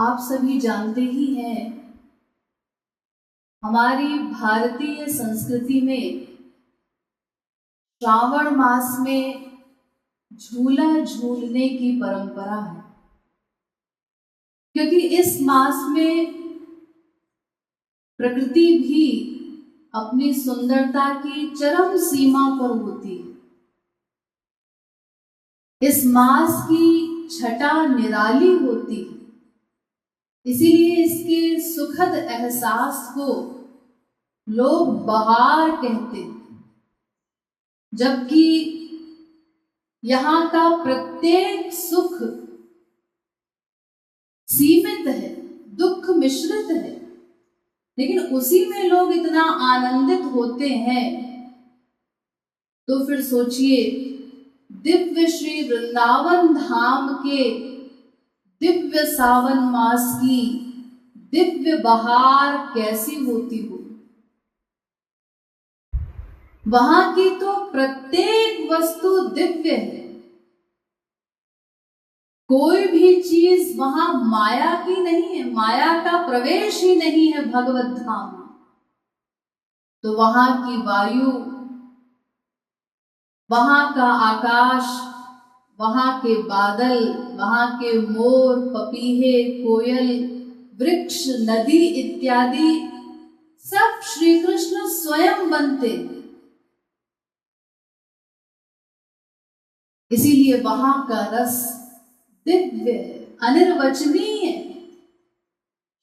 आप सभी जानते ही हैं, हमारी भारतीय संस्कृति में श्रावण मास में झूला झूलने की परंपरा है। क्योंकि इस मास में प्रकृति भी अपनी सुंदरता की चरम सीमा पर होती है। इस मास की छटा निराली होती है, इसीलिए इसके सुखद एहसास को लोग बहार कहते हैं। जबकि यहाँ का प्रत्येक सुख सीमित है, दुख मिश्रित है, लेकिन उसी में लोग इतना आनंदित होते हैं। तो फिर सोचिए, दिव्य श्री वृंदावन धाम के दिव्य सावन मास की दिव्य बहार कैसी होती हो। वहां की तो प्रत्येक वस्तु दिव्य है। कोई भी चीज वहां माया की नहीं है, माया का प्रवेश ही नहीं है भगवत धाम में। तो वहां की वायु, वहां का आकाश, वहां के बादल, वहां के मोर, पपीहे, कोयल, वृक्ष, नदी इत्यादि सब श्री कृष्ण स्वयं बनते। इसीलिए वहां का रस दिव्य है, अनिर्वचनीय है,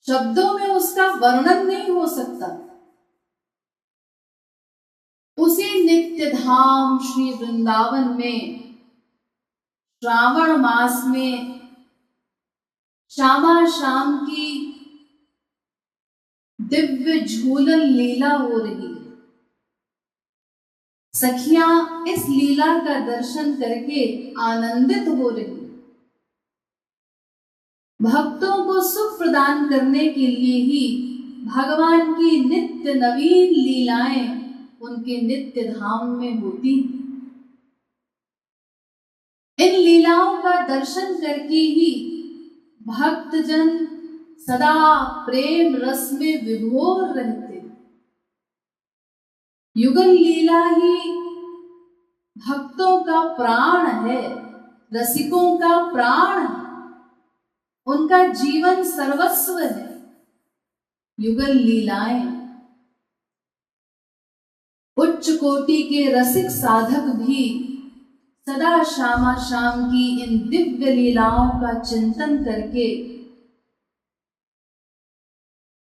शब्दों में उसका वर्णन नहीं हो सकता। उसी नित्य धाम श्री वृंदावन में श्रावण मास में श्यामा शाम की दिव्य झूलन लीला हो रही है। सखियां इस लीला का दर्शन करके आनंदित हो रही। भक्तों को सुख प्रदान करने के लिए ही भगवान की नित्य नवीन लीलाएं उनके नित्य धाम में होती। इन लीलाओं का दर्शन करके ही भक्तजन सदा प्रेम रस में विभोर रहते। युगल लीला ही भक्तों का प्राण है, रसिकों का प्राण है, उनका जीवन सर्वस्व है। युगल लीलाएं उच्च कोटि के रसिक साधक भी सदा श्यामा शाम की इन दिव्य लीलाओं का चिंतन करके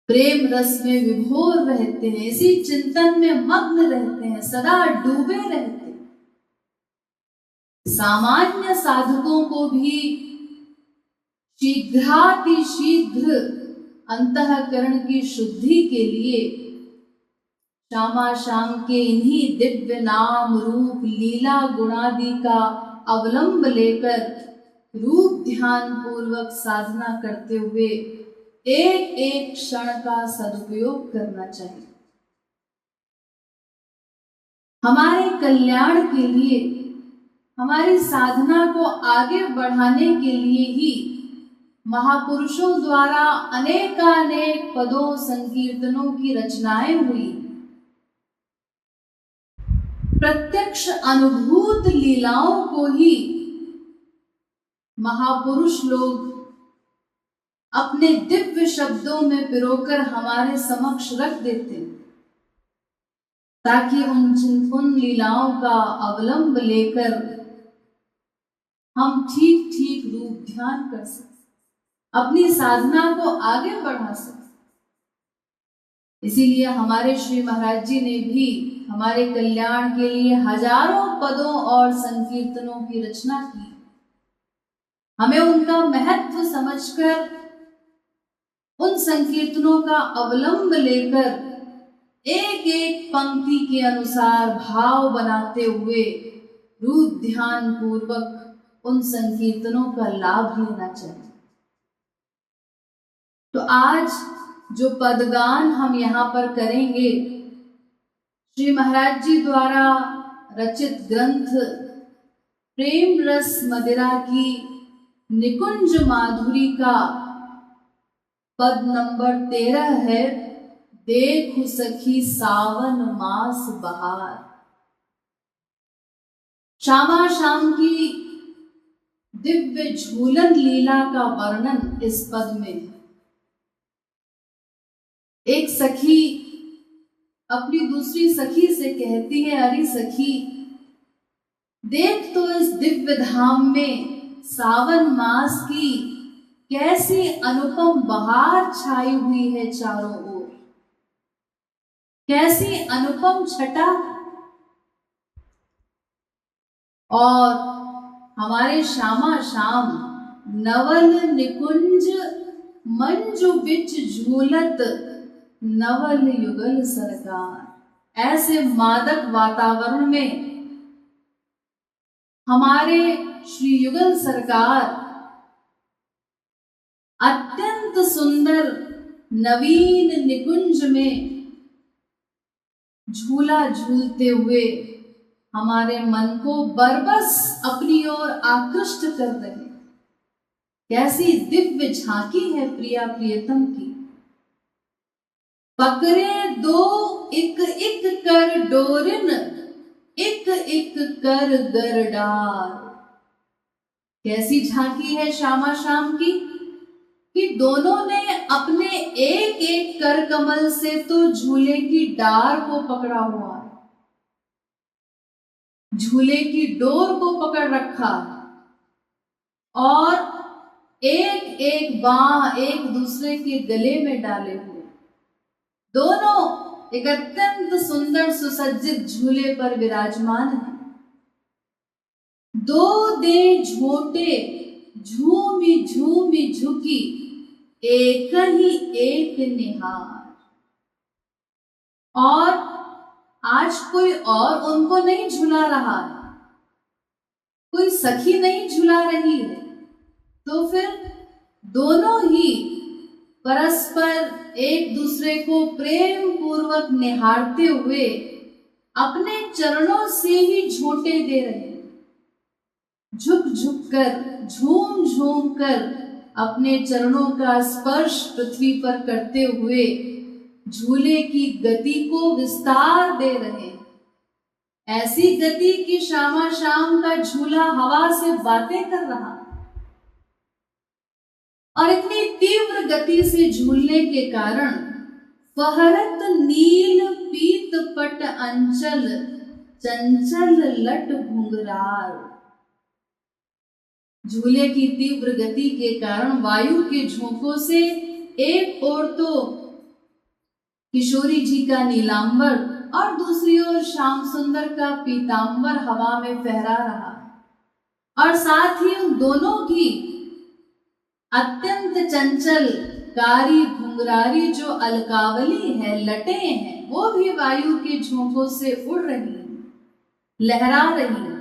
प्रेम रस में विभोर रहते हैं, इसी चिंतन में मग्न रहते हैं, सदा डूबे रहते हैं। सामान्य साधकों को भी शीघ्रातिशीघ्र अंतःकरण की शुद्धि के लिए श्यामा शाम के इन्हीं दिव्य नाम रूप लीला गुणादि का अवलंब लेकर रूप ध्यान पूर्वक साधना करते हुए एक एक क्षण का सदुपयोग करना चाहिए। हमारे कल्याण के लिए, हमारी साधना को आगे बढ़ाने के लिए ही महापुरुषों द्वारा अनेकानेक पदों संकीर्तनों की रचनाएं हुई। प्रत्यक्ष अनुभूत लीलाओं को ही महापुरुष लोग अपने दिव्य शब्दों में पिरोकर हमारे समक्ष रख देते, ताकि उन लीलाओं का अवलंब लेकर हम ठीक ठीक रूप ध्यान कर सकें, अपनी साधना को आगे बढ़ा सकें। इसीलिए हमारे श्री महाराज जी ने भी हमारे कल्याण के लिए हजारों पदों और संकीर्तनों की रचना की। हमें उनका महत्व समझकर उन संकीर्तनों का अवलंब लेकर एक एक पंक्ति के अनुसार भाव बनाते हुए रूप ध्यान पूर्वक उन संकीर्तनों का लाभ लेना चाहिए। तो आज जो पदगान हम यहाँ पर करेंगे, श्री महाराज जी द्वारा रचित ग्रंथ प्रेम रस मदिरा की निकुंज माधुरी का पद नंबर 13 है, देखु सखी सावन मास बहार। श्यामा शाम की दिव्य झूलन लीला का वर्णन इस पद में है। एक सखी अपनी दूसरी सखी से कहती है, अरे सखी देख तो इस दिव्य धाम में सावन मास की कैसी अनुपम बहार छाई हुई है चारों ओर, कैसी अनुपम छटा। और हमारे श्यामा शाम नवल निकुंज मंजू बिच झूलत नवल युगल सरकार। ऐसे मादक वातावरण में हमारे श्री युगल सरकार अत्यंत सुंदर नवीन निकुंज में झूला झूलते हुए हमारे मन को बरबस अपनी ओर आकृष्ट कर रहे। कैसी दिव्य झांकी है प्रिया प्रियतम की। पकड़े दो एक एक कर डोरिन, एक एक कर गरडार। कैसी झांकी है श्यामा शाम की कि दोनों ने अपने एक एक कर कमल से तो झूले की डार को पकड़ा हुआ, झूले की डोर को पकड़ रखा और एक एक बांह एक दूसरे के गले में डाले हुए। दोनों एक अत्यंत सुंदर सुसज्जित झूले पर विराजमान हैं। दो दे झोटे झूमी झूमी झुकी, एक ही एक निहार। और आज कोई और उनको नहीं झुला रहा है, कोई सखी नहीं झुला रही है, तो फिर दोनों ही परस्पर एक दूसरे को प्रेम पूर्वक निहारते हुए अपने चरणों से ही झोंटे दे रहे, झुक झुक कर झूम झूम कर अपने चरणों का स्पर्श पृथ्वी पर करते हुए झूले की गति को विस्तार दे रहे। ऐसी गति कि श्यामा शाम का झूला हवा से बातें कर रहा। और इतनी तीव्र गति से झूलने के कारण फहरत नील पीत पट अंचल, चंचल लट घुंघरार। झूले की तीव्र गति के कारण वायु के झोंकों से एक ओर तो किशोरी जी का नीलांबर और दूसरी ओर श्याम सुंदर का पीतांबर हवा में फहरा रहा, और साथ ही उन दोनों की अत्यंत चंचल कारी घुंघरारी जो अलकावली है, लटे हैं, वो भी वायु के झोंकों से उड़ रही, लहरा रही।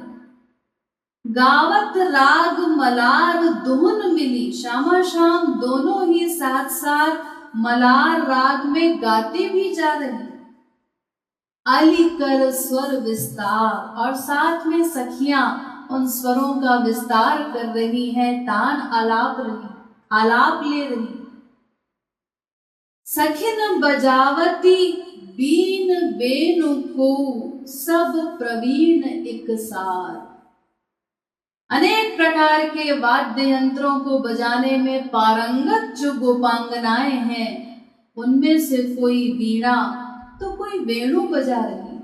गावत राग मलार धुन मिली। श्यामा शाम दोनों ही साथ साथ मलार राग में गाते भी जा रहे। अली कर स्वर विस्तार, और साथ में सखियां उन स्वरों का विस्तार कर रही हैं, तान आलाप ले रही। सखिन बजावती बीन बेनु को सब प्रवीण एक सार। अनेक प्रकार के वाद्य यंत्रों को बजाने में पारंगत जो गोपांगनाएं हैं, उनमें से कोई वीणा तो कोई वेणु बजा रही।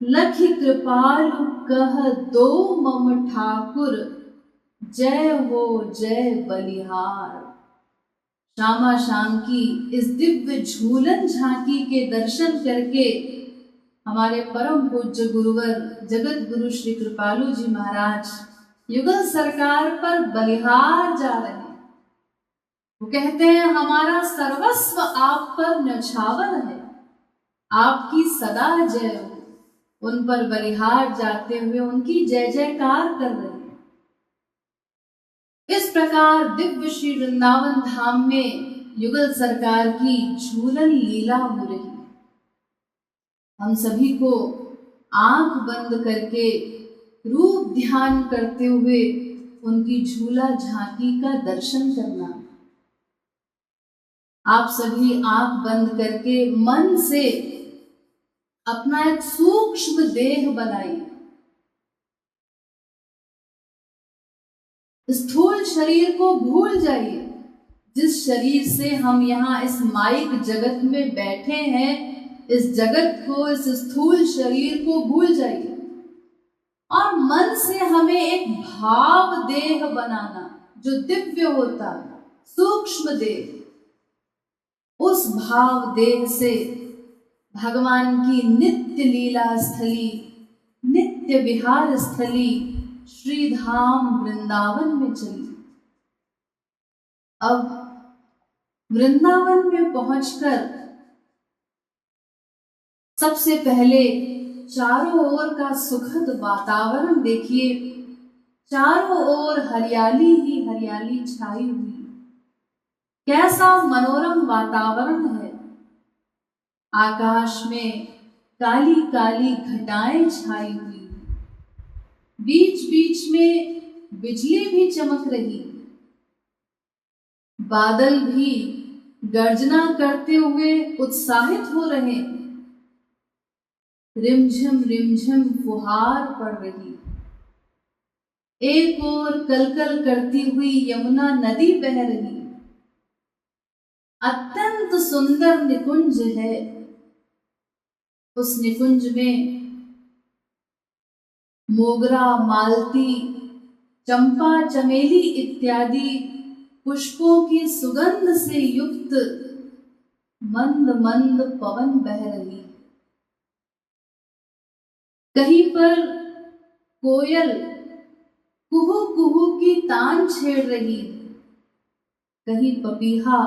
लखी कृपाल कह दो मम ठाकुर, जय हो जय बलिहार। श्यामा शाम की इस दिव्य झूलन झांकी के दर्शन करके हमारे परम पूज्य गुरुवर जगत गुरु श्री कृपालु जी महाराज युगल सरकार पर बलिहार जा रहे हैं। वो कहते हैं, हमारा सर्वस्व आप पर न्यौछावर है, आपकी सदा जय हो। उन पर बलिहार जाते हुए उनकी जय जयकार कर रहे हैं। इस प्रकार दिव्य श्री वृंदावन धाम में युगल सरकार की झूलन लीला हो रही है। हम सभी को आंख बंद करके रूप ध्यान करते हुए उनकी झूला झांकी का दर्शन करना। आप सभी आंख बंद करके मन से अपना एक सूक्ष्म देह बनाइए। स्थूल शरीर को भूल जाइए। जिस शरीर से हम यहाँ इस माइक जगत में बैठे हैं, इस जगत को, इस स्थूल शरीर को भूल जाइए और मन से हमें एक भाव देह बनाना जो दिव्य होता है, सूक्ष्म देह। उस भाव देह से भगवान की नित्य लीला स्थली, नित्य विहार स्थली श्री धाम वृंदावन में चली। अब वृंदावन में पहुंचकर सबसे पहले चारों ओर का सुखद वातावरण देखिए। चारों ओर हरियाली ही हरियाली छाई हुई। कैसा मनोरम वातावरण है। आकाश में काली काली घटाएं छाई हुई, बीच बीच में बिजली भी चमक रही, बादल भी गर्जना करते हुए उत्साहित हो रहे, रिमझिम फुहार पड़ रही। एक ओर कलकल करती हुई यमुना नदी बह रही। अत्यंत सुंदर निकुंज है। उस निकुंज में मोगरा, मालती, चंपा, चमेली इत्यादि पुष्पों की सुगंध से युक्त मंद मंद पवन बह रही। कहीं पर कोयल कुहू कुहू की तान छेड़ रही, कहीं पपीहा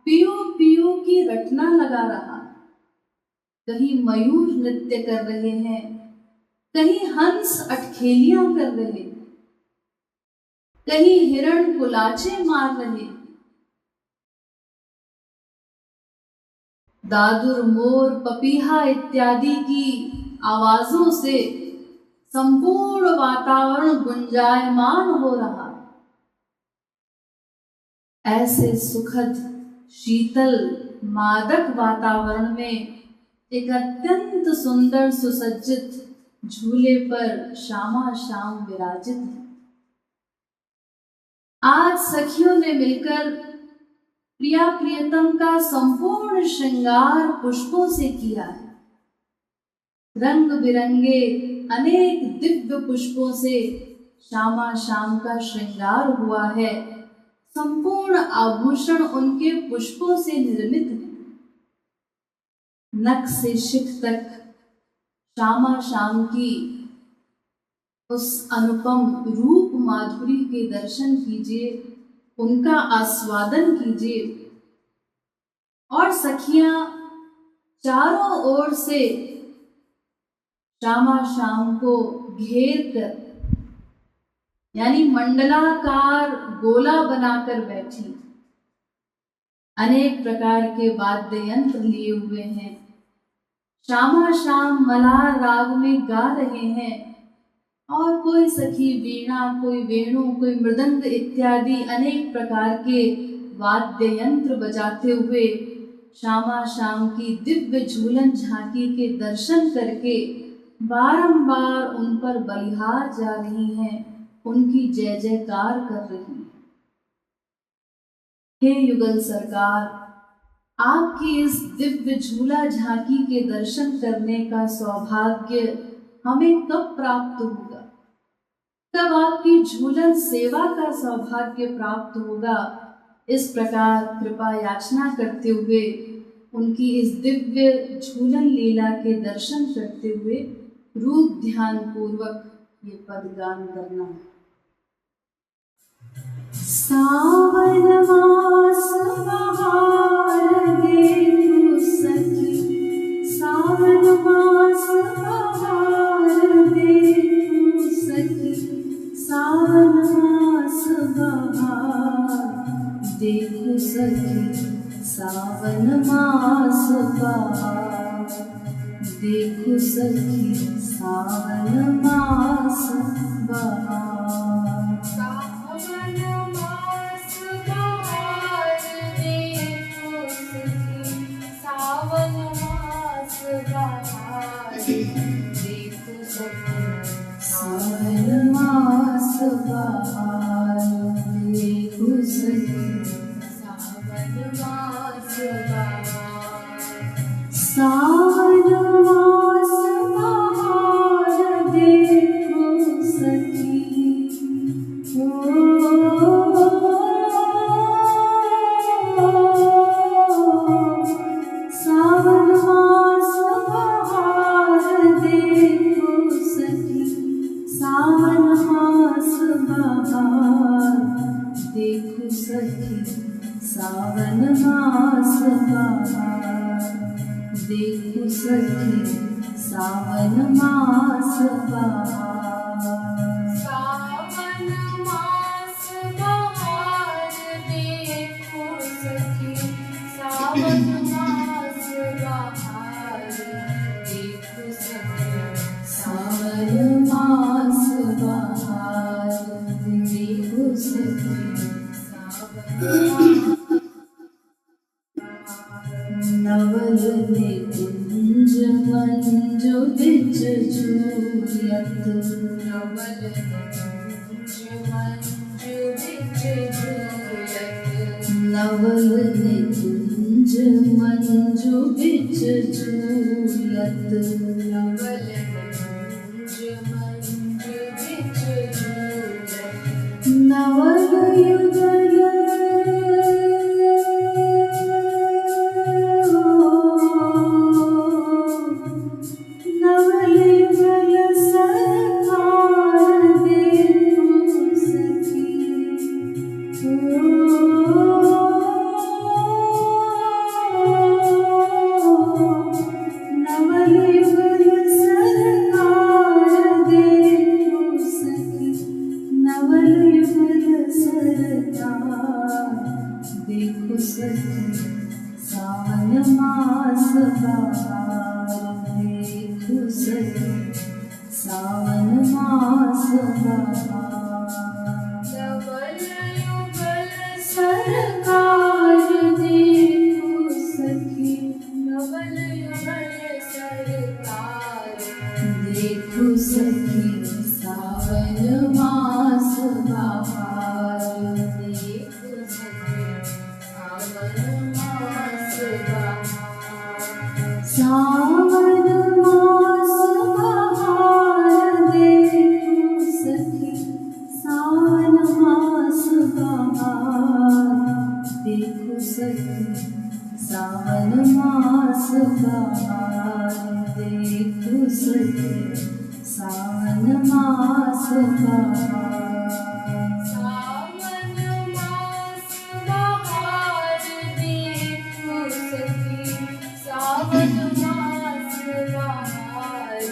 पियो पियो की रटना लगा रहा, कहीं मयूर नृत्य कर रहे हैं, कहीं हंस अटखेलियां कर रहे, कहीं हिरण कुलाचे मार रहे। दादुर, मोर, पपीहा इत्यादि की आवाजों से संपूर्ण वातावरण गुंजायमान हो रहा। ऐसे सुखद, शीतल, मादक वातावरण में एक अत्यंत सुंदर सुसज्जित झूले पर श्यामा श्याम विराजित है। आज सखियों ने मिलकर प्रिया प्रियतम का संपूर्ण श्रृंगार पुष्पों से किया है। रंग बिरंगे अनेक दिव्य पुष्पों से श्यामा श्याम का श्रृंगार हुआ है। संपूर्ण आभूषण उनके पुष्पों से निर्मित है। नख से शिख तक श्यामा श्याम की उस अनुपम रूप माधुरी के दर्शन कीजिए, उनका आस्वादन कीजिए। और सखियां चारों ओर से श्यामा श्याम को घेर कर, यानी मंडलाकार गोला बनाकर बैठी, अनेक प्रकार के वाद्य यंत्र लिए हुए हैं। श्यामा श्याम मलार राग में गा रहे हैं और कोई सखी वीणा, कोई वेणु, कोई मृदंग इत्यादि अनेक प्रकार के वाद्य यंत्र बजाते हुए श्यामा श्याम की दिव्य झूलन झांकी के दर्शन करके बारंबार उन पर बलिहार जा रही हैं, उनकी जय जयकार कर रही हैं। हे युगल सरकार, आपकी इस दिव्य झूला झांकी के दर्शन करने का सौभाग्य हमें कब प्राप्त होगा? कब आपकी झूलन सेवा का सौभाग्य प्राप्त होगा? इस प्रकार कृपा याचना करते हुए उनकी इस दिव्य झूलन लीला के दर्शन करते हुए रूप ध्यान पूर्वक ये पद गान करना। सावन मास बहार देखो सखी, सावन मास बहार देखो सखी, सावन मास बहार देखो सखी, सावन मास बहार देखो सखी, सावन मास बहार। सावन मास बहार देखो बहार देखो सखी सावन मास बहार। सावन मास बहार देखो सखी सावन मास बहार देखो सखी सावन मास बहार देखो सखी सावन मास बहार देखो सखी सावन मास बहार। सावन मास बहार देखो सखी सावन मास बहार देखो सखी सावन मास बहार देखो सखी सावन नवल निकुंज मंजु बिच झूलत नवल निकुंज मंजु बिच झूलत नवल निकुंज मंजु बिच झूलत नवल निकुंज मंजु बिच झूलत नवल युगल देखो सखी सावन मास बहार देखो सखी सावन मास बहार। नवल युगल सरकार देखो सखी नवल युगल सरकार देखो सखी सावन मास बहार देखो सखी सावन मास बहार। सावन मास बहार देखो सखी सावन मास बहार देखो सखी सावन मास बहार देखो सखी सावन मास बहार। सावन मास बहार देखो सखी सावन मास बहार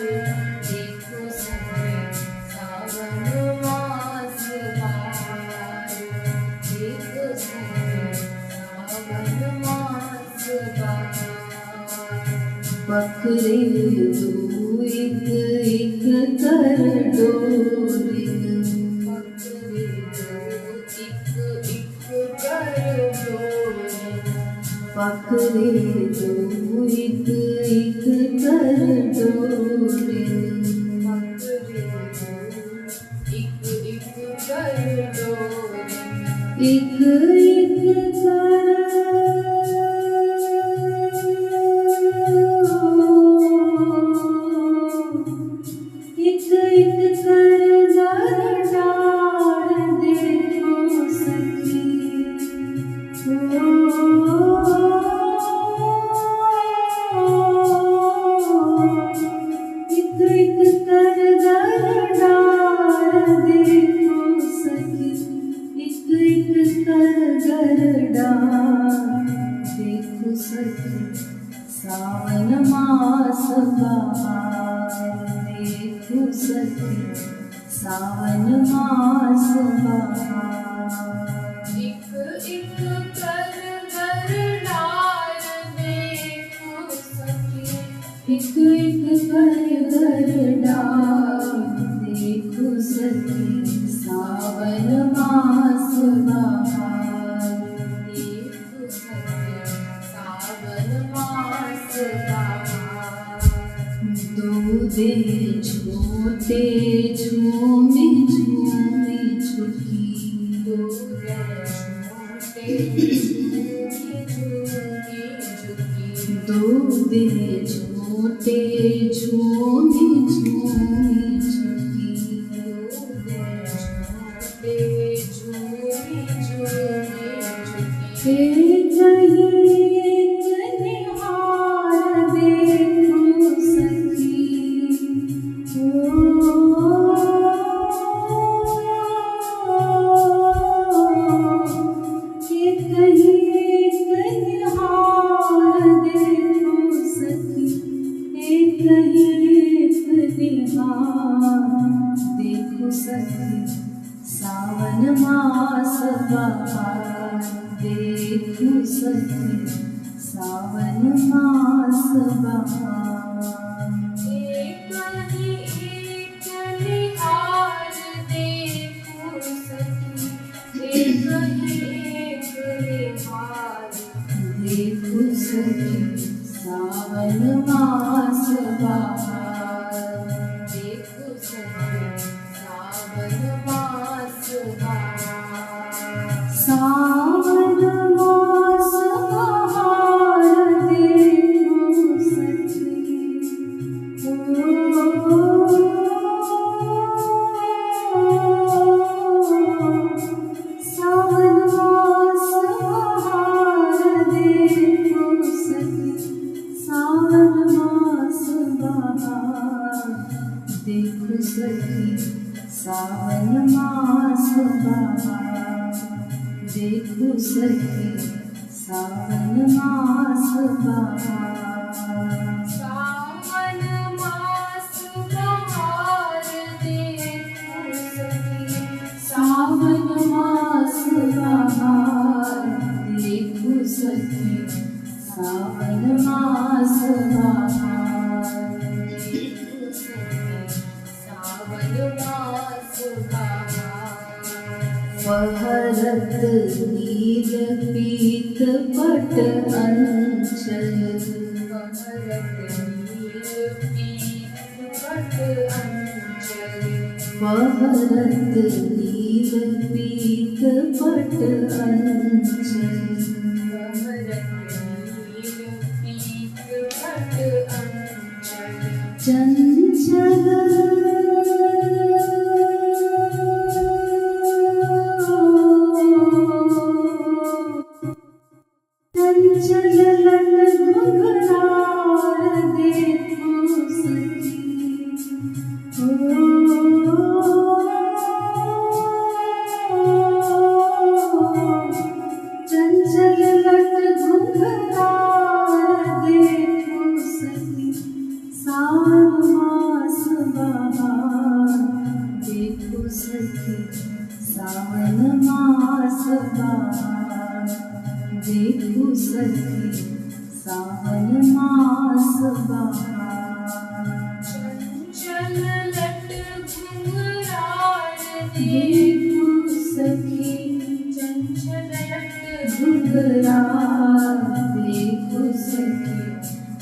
देखो सखी सावन मास बहार देखो सखी सावन मास बहार। पकड़े दो एक एक कर डोरी पकड़े दो एक एक कर डोरी पकड़े दो एक एक कर डोरी पकड़े दो एक एक कर डोरी एक एक कर एक एक कर डार देखो सखी एक एक कर डार देखो सखी एक एक कर डार देखो सखी सावन मास बहार देखो सखी सावन मास बहार। एक एक कर डार देखो सखी एक एक कर डार देखो सखी सावन मास बहार देखो सखी सावन मास बहार। दो दे छोटे झूमी झूमी छुटकी दो दिन झूठे झूमी झूमी झुकी, एक निहार देखो सखी, देखो सखी सावन मास बहार, देखो सखी सावन मास बहार। एक निहार देखो सखी, एक निहार देखो सखी सावन मास बहार, देखो सखी सावन मास बहार। सावन मास बहार देखो सखी, सावन मास बहार देखो सखी, सावन मास बहार देखो सखी सावन मास बहार, देखो सखी सावन मास बहार। सावन मास बहार देखो सखी, सावन मास बहार देखो सखी सावन मास बहार, देखो सखी सावन मास बहार। फहरत नील पीत पट अंचल, फहरत नील पीत पट अंचल, फहरत नील पीत पट अंचल, फहरत नील पीत पट अंचल। चंचल चंचल लट घुंघरार देखो सखी, चंचल लट घुंघरार देखो सखी सावन मास बहार, देखो सखी सावन मास बहार, देखो सखी सावन मास बहार। चंचल लट घुंघरार देखो सखी, चंचल लट घुंघरार देखो सखी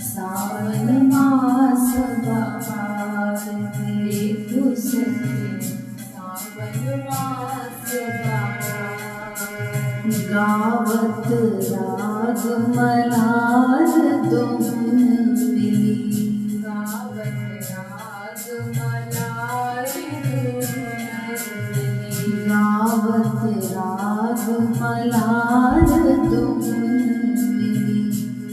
सावन मास बहार, देखो सखी सावन मास बहार। गावत राग मलार दोहन मिली, गावत राग मलार दोहन मिली, गावत राग मलार दोहन मिली,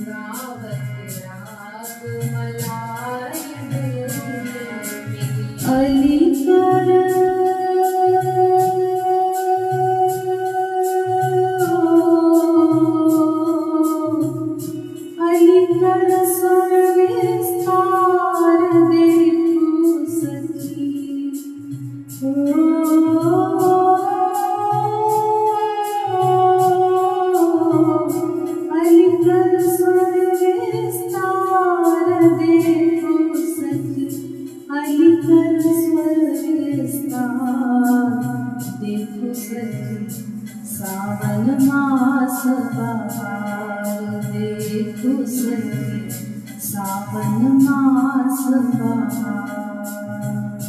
गावत राग मलार दोहन मिली। अली कर स्वर विस्तार देखो सखी, अलीकर स्वर विस्तार देखो सखी, अलीकर स्वर विस्तार देखो सखी सावन मास बहार, देखो सखी सावन मास बहार।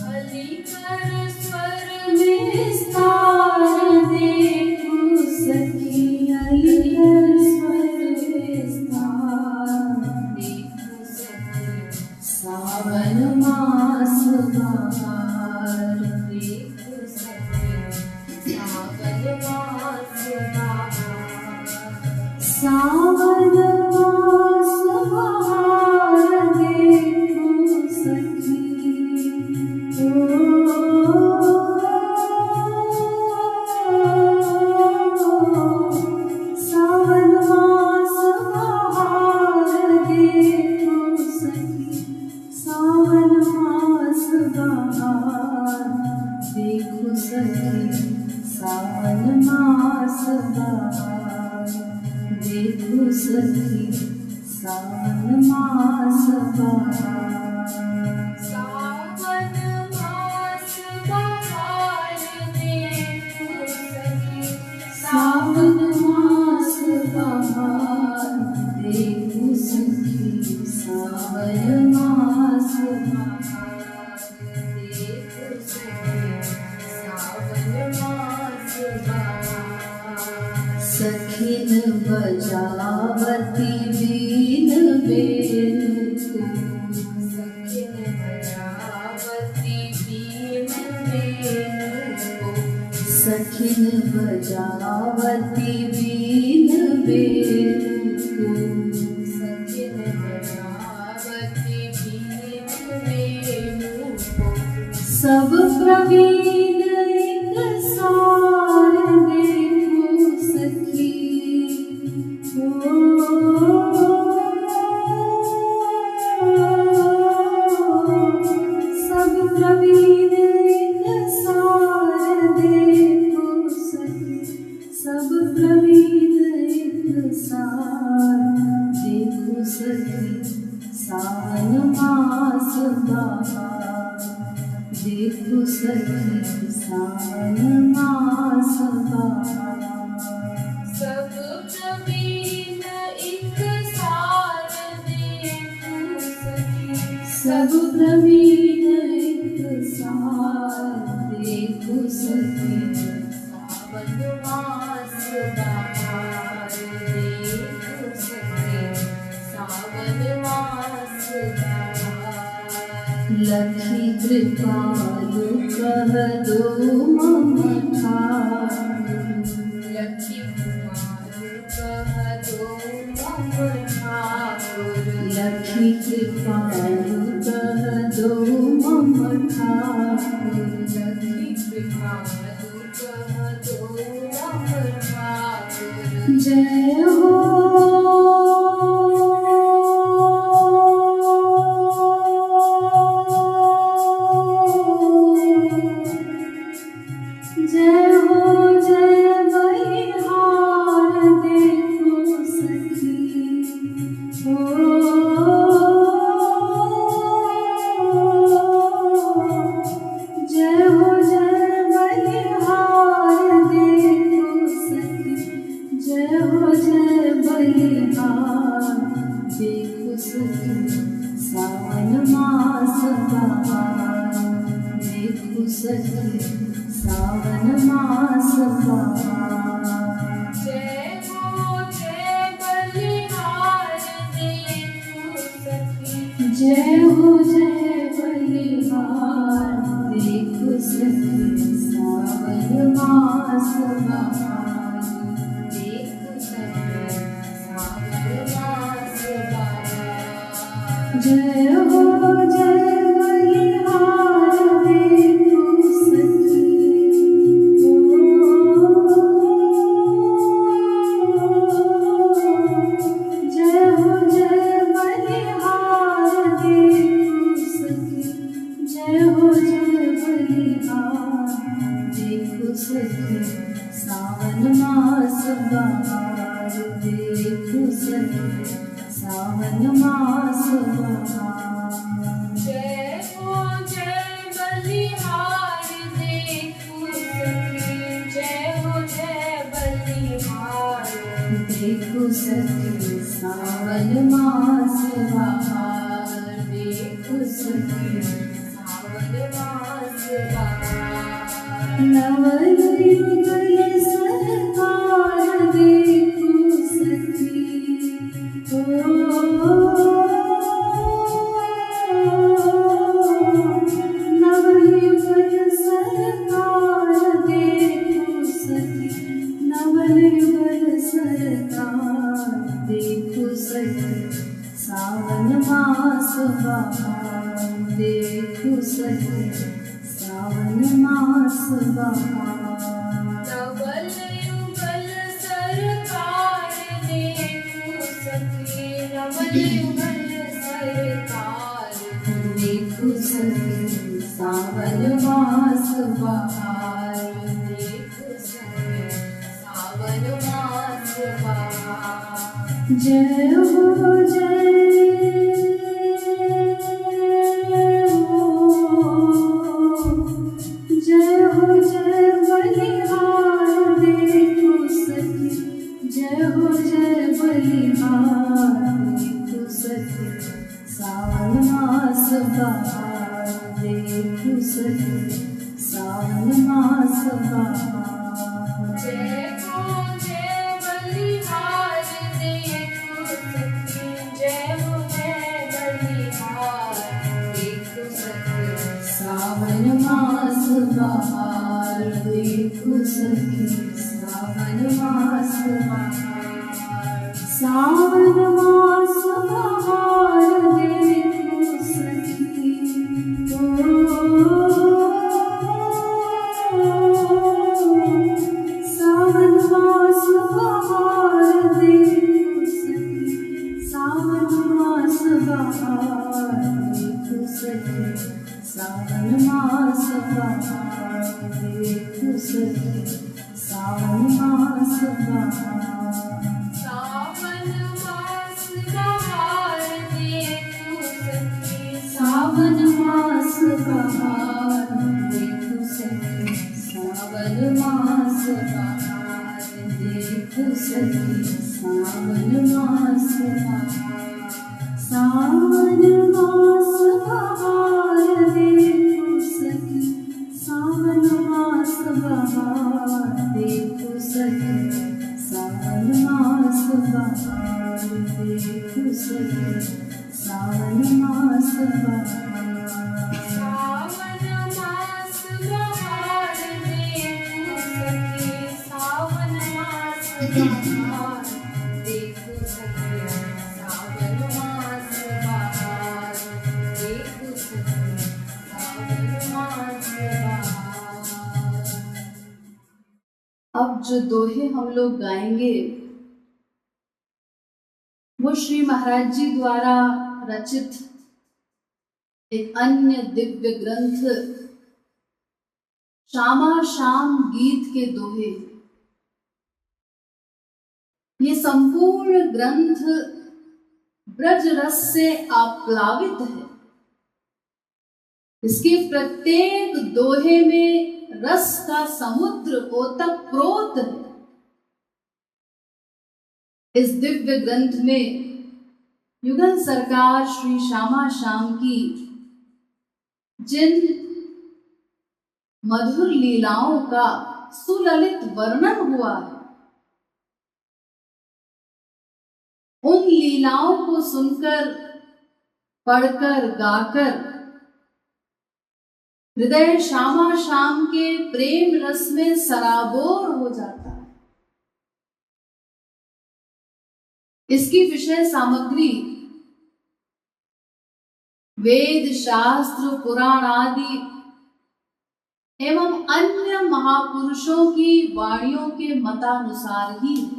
अलीकर स्वर विस्तार देखो सखी, सावन मास बहार देखो सखी, सावन मास बहार देखो सखी, सावन मास बहार देखो सखी, सावन मास बहार देखो सखी, सावन मास बहार। सावन मास बहार देखो सखी, सावन मास बहार देखो सखी, सावन मास बहार देखो सखी, सावन मास बहार। सखिन बजावती बीन बेनुको, सखिन बजावती बीन बेनुको, सखिन बजावती बीन बेनुको, सखिन बजावती बीन बेनुको। सब प्रवीण एक सार देखो सखी, सब प्रवीण एक सार देखो सखी, सब प्रवीण एक सार देखो सखी, सावन मास बहार देखो सखी, सावन मास बहार। सब प्रवीण एक सार देखो सखी, सब प्रवीण एक सार देखो सखी, सावन मास बहार देखो सखी, सावन मास बहार। लखी कृपालु कह दो मम ठाकुर, लखी कृपालु कह दो मम ठाकुर, लखी कृपालु कह दो मम ठाकुर, लखी कृपालु कह दो मम ठाकुर। जय हो जय हो जय बलिहार देखो सखी, जय हो जय बलिहार देखो सखी, जय हो जय बलिहार देखो सखी, सावन मास बहार देखो सखी, सावन मास बहार। जय हो जय बलिहार देखो सखी, जय हो जय बलिहार देखो सखी, सावन मास बहार देखो सखी, सावन मास बहार। जय हो जय बलिहार देखो सखी, जय हो जय बलिहार देखो सखी, जय हो जय बलिहार देखो सखी, सावन मास बहार देखो सखी, सावन मास बहार। जय हो जय बलिहार देखो सखी, जय हो जय बलिहार देखो सखी, सावन मास बहार देखो सखी, सावन मास बहार। नवयुगल सरकार देखो सखी, नवयुगल सरकार देखो सखी, सरकार, देखो सखी सावन मास बहार, देखो सखी सावन मास बहार। डबल युगल सरकार, देखो सखी डबल युगल सरकार, देखो सखी सावन मास बहार, देखो सखी सावन मास बहार। जय हो जय हो जय बलिहार, देखो सखी जय हो जय बलिहार, देखो सखी सावन मास बहार, देखो सखी सावन मास बहार। जय हो जय बलिहार, देखो सखी जय हो जय बलिहार, देखो सखी सावन मास बहार, देखो सखी सावन मास बहार। सावन मास बहार, देखो सखी सावन मास बहार, देखो सखी सावन मास बहार, देखो सखी सावन मास बहार, देखो सखी सावन मास बहार। सावन मास बहार, देखो सखी सावन मास बहार, देखो सखी सावन मास बहार, देखो सखी सावन मास बहार। सावन मास बहार, देखो सखी सावन मास बहार, देखो सखी सावन मास बहार, देखो सखी सावन मास बहार। सावन मास बहार, देखो सखी सावन मास बहार, देखो सखी सावन मास बहार, देखो सखी सावन मास बहार। अब जो दोहे हम लोग गाएंगे वो श्री महाराज जी द्वारा रचित एक अन्य दिव्य ग्रंथ श्यामा शाम गीत के दोहे। ये संपूर्ण ग्रंथ ब्रज रस से आप्लावित है। इसके प्रत्येक दोहे में रस का समुद्र ओतप्रोत है। इस दिव्य ग्रंथ में युगल सरकार श्री श्यामा शाम की जिन मधुर लीलाओं का सुललित वर्णन हुआ है, उन लीलाओं को सुनकर, पढ़कर, गाकर हृदय श्यामा शाम के प्रेम रस में सराबोर हो जाता है। इसकी विषय सामग्री वेद, शास्त्र, पुराण आदि एवं अन्य महापुरुषों की वाणियों के मतानुसार ही है।